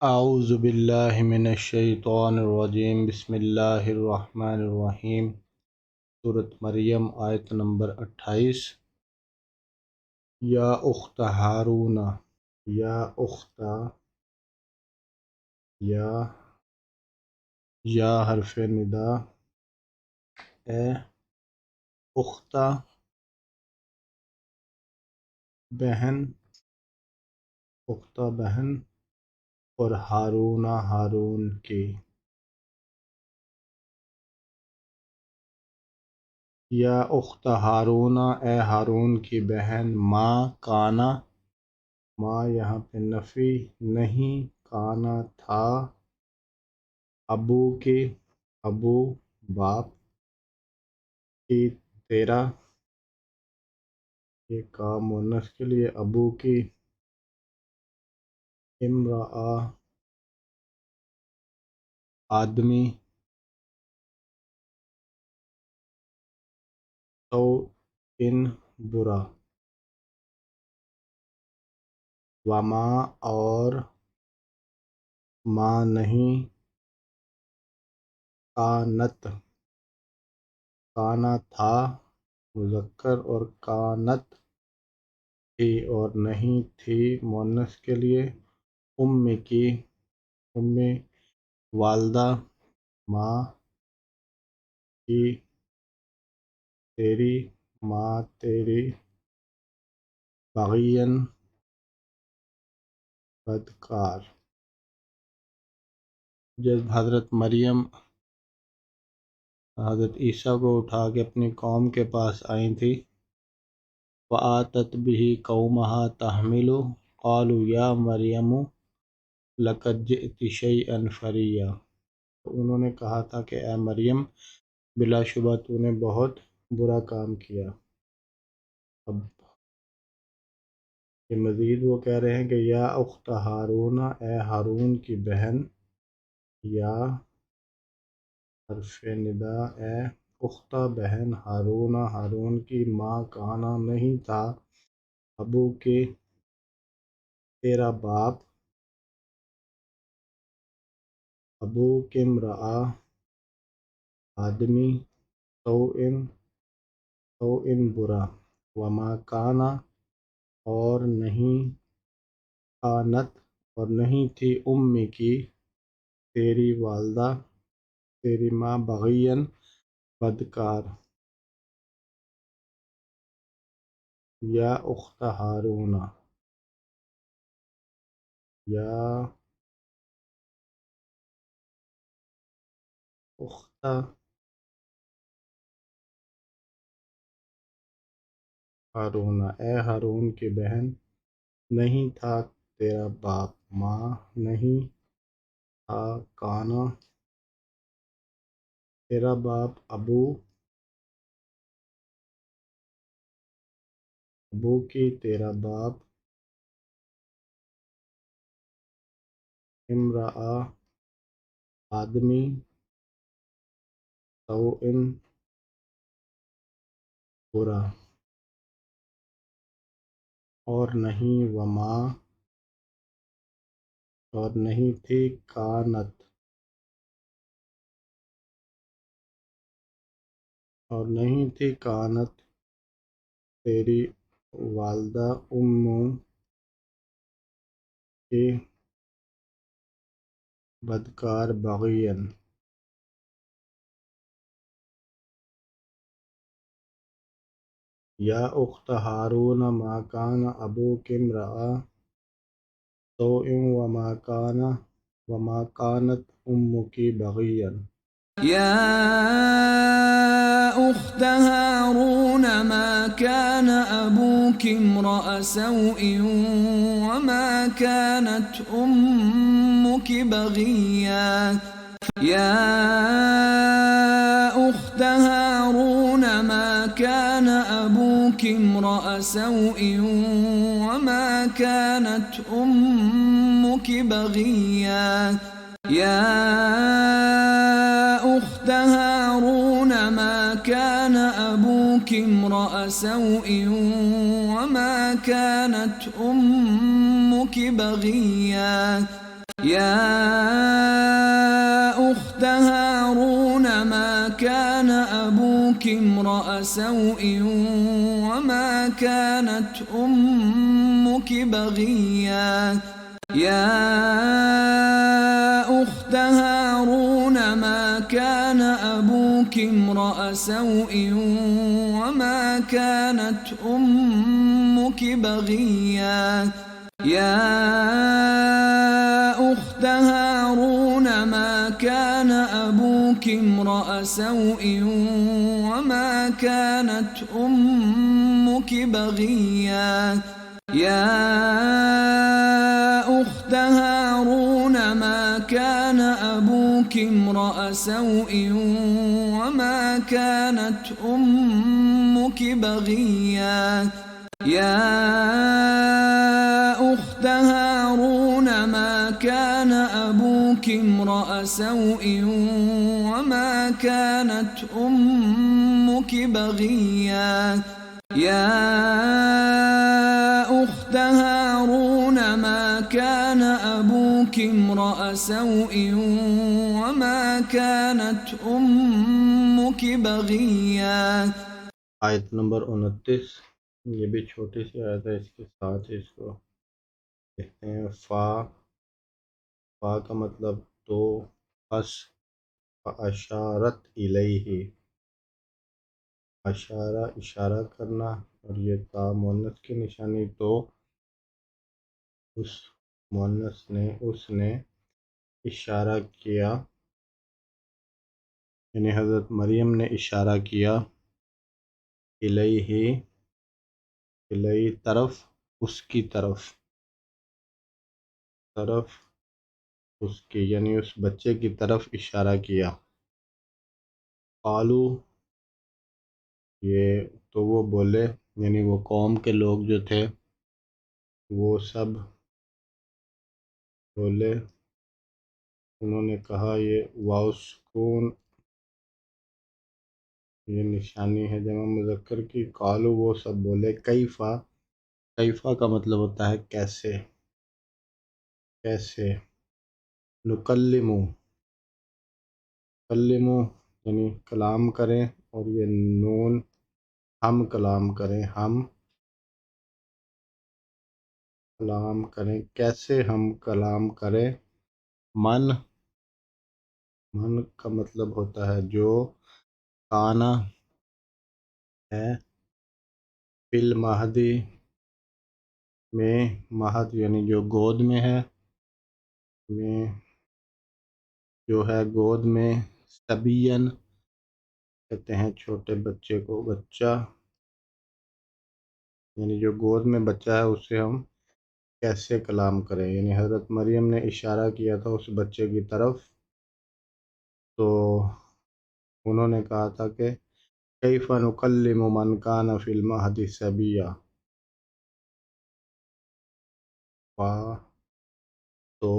اعوذ باللہ من الشیطان الرجیم بسم اللہ الرحمن الرحیم۔ سورۃ مریم آیت نمبر 28۔ یا اخت ہارون، یا اخت، یا حرف ندا، اے اخت بہن، اخت بہن، اور ہارون ہارون کی، یا اخت ہارون اے ہارون کی بہن، ما کانا، ما یہاں پہ نفی نہیں، کانا تھا، ابو کی، ابو باپ کی، تیرا، یہ کام مؤنث کے لیے، ابو کی، امرأ آدمی، تو ان برا، وما اور، ما نہیں، کانت، کانا تھا مذکر، اور کانت تھی اور نہیں تھی مؤنث کے لیے، ام کی، ام والدہ، ماں کی، تیری، ماں تیری، بغین بدکار۔ جب حضرت مریم حضرت عیسیٰ کو اٹھا کے اپنی قوم کے پاس آئی تھی، فَآتَتْ بِهِ قَوْمَهَا تَحْمِلُهُ قَالُوا يَا مَرْيَمُ لَقَدْ جِئْتِ شَيْئًا فَرِيًّا، تو انہوں نے کہا تھا کہ اے مریم، بلا شبہ تو نے بہت برا کام کیا۔ اب یہ مزید وہ کہہ رہے ہیں کہ یا اخت ہارون اے ہارون کی بہن، یا حرف ندا اے اخت بہن، ہارون ہارون کی، ماں کانا نہیں تھا، ابو کے تیرا باپ، ابو کے امرأ آدمی، تو ان برا، وما کانا اور نہیں، کانت اور نہیں تھی، ام کی، تیری والدہ، تیری ماں، بغین بدکار۔ یا اخت ہارون، یا اخت ہارون اے ہارون کی بہن، نہیں تھا تیرا باپ، ماں نہیں تھا، کانا تیرا باپ، ابو کی، تیرا باپ، امرأ آدمی، تو ان برا، اور نہیں، وما اور نہیں تھی، کانت اور نہیں تھی، کانت تیری والدہ، ام کی، بدکار، بغین۔ یا اخت ہارون ما کان ابوک امرأ سوء وما کانت امک بغیا۔ يا أخت هارون ما كان أبوك امرأ سوء وما كانت أمك بغيا. يا أخت هارون ما كان أبوك امرأ سوء وما كانت أمك بغيا. يا أخت هارون ما كان أبوك امرأ سوء وما كانت أمك بغيا. يا أخت هارون ما كان أبوك امرأ سوء وما كانت أمك بغيا يا أخت هارون ما كان أبوك امرأ سوء وما كانت أمك بغيا يا أخت هارون ما كان أبوك امرأ سوء وما كانت أمك بغيا يا أخت هارون ما كان أبوك امرأ سوء وما كانت أمك بغيا يا أخت هارون ما كان أبوك امرأ سوء وما كانت أمك بغيا يا أخت هارون ما كان أبوك امرأ سوء وما كانت أمك بغيا. آیت نمبر 29، یہ بھی چھوٹی سی آیت ہے، اس کے ساتھ اس کو دیکھتے ہیں۔ فا کا مطلب تو، پس، اشارت الیہ، اشارہ اشارہ کرنا، اور یہ تا مؤنث کی نشانی، تو اس مؤنث نے، اس نے اشارہ کیا، یعنی حضرت مریم نے اشارہ کیا، الیہ، الیہ طرف، اس کی طرف اس کی، یعنی اس بچے کی طرف اشارہ کیا۔ قالو، یہ تو وہ بولے، یعنی وہ قوم کے لوگ جو تھے وہ سب بولے، انہوں نے کہا، یہ واو سکون یہ نشانی ہے جمع مذکر کی۔ قالو وہ سب بولے، کیفا، کیفا کا مطلب ہوتا ہے کیسے، کیسے، نکلمو، کلمو یعنی کلام کریں، اور یہ نون ہم کلام کریں، ہم کلام کریں، کیسے ہم کلام کریں۔ من کا مطلب ہوتا ہے جو، کانا ہے، فی المہدی میں، مہد یعنی جو گود میں ہے، میں جو ہے گود میں، صبیًا کہتے ہیں چھوٹے بچے کو، بچہ یعنی جو گود میں بچہ ہے اسے ہم کیسے کلام کریں، یعنی حضرت مریم نے اشارہ کیا تھا اس بچے کی طرف، تو انہوں نے کہا تھا کہ کیف نکلم من کان فی المہد صبیا، تو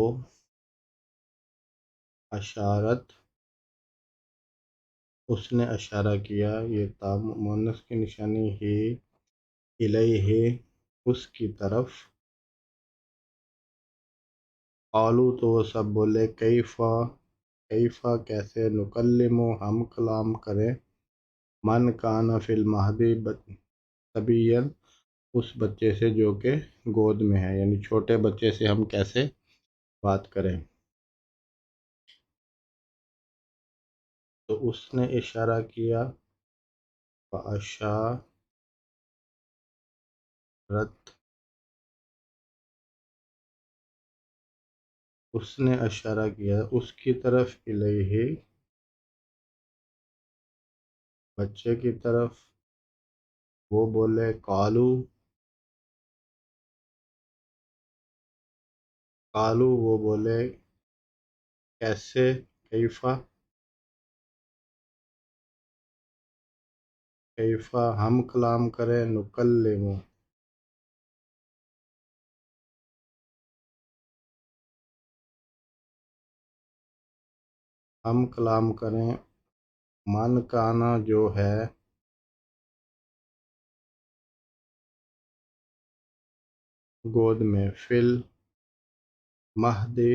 اشارت، اس نے اشارہ کیا، یہ تا مؤنث کی نشانی، ہی الیہ اس کی طرف۔ قالو تو وہ سب بولے، کیفا کیسے، نکلم ہم کلام کریں، من کان فی المہدی صبیا اس بچے سے جو کہ گود میں ہے، یعنی چھوٹے بچے سے ہم کیسے بات کریں۔ تو اس نے اشارہ کیا، فاشارت، اس نے اشارہ کیا اس کی طرف، الیہ بچے کی طرف، وہ بولے، قالو وہ بولے، کیسے، کیفا ہم کلام کریں، نکلم ہم کلام کریں، من کانا جو ہے گود میں، فی المہدی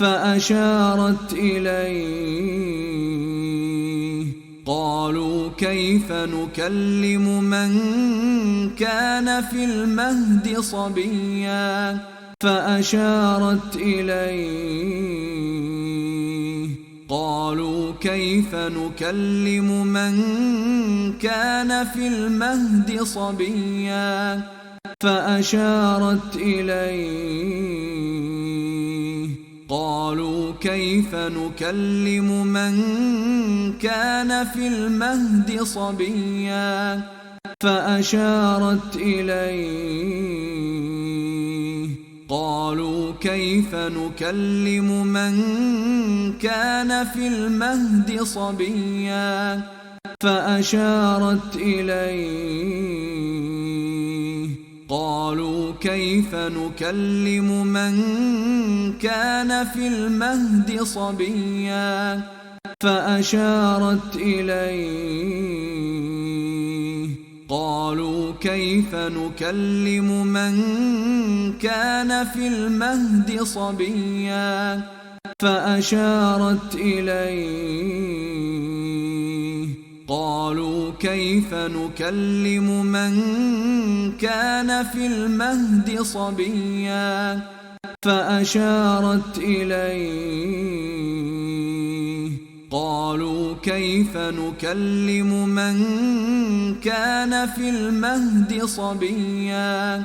فأشارت إليه قالوا كيف نكلم من كان في المهد صبيا فأشارت إليه قالوا كيف نكلم من كان في المهد صبيا فأشارت إليه قالوا كيف نكلم من كان في المهد صبيا فأشارت إليه قالوا كيف نكلم من كان في المهد صبيا فأشارت إليه قالوا كيف نكلم من كان في المهد صبيا فأشارت إليه قالوا كيف نكلم من كان في المهد صبيا فأشارت إليه قالوا كيف نكلم من كان في المهد صبيا فأشارت إليه قالوا كيف نكلم من كان في المهد صبيا।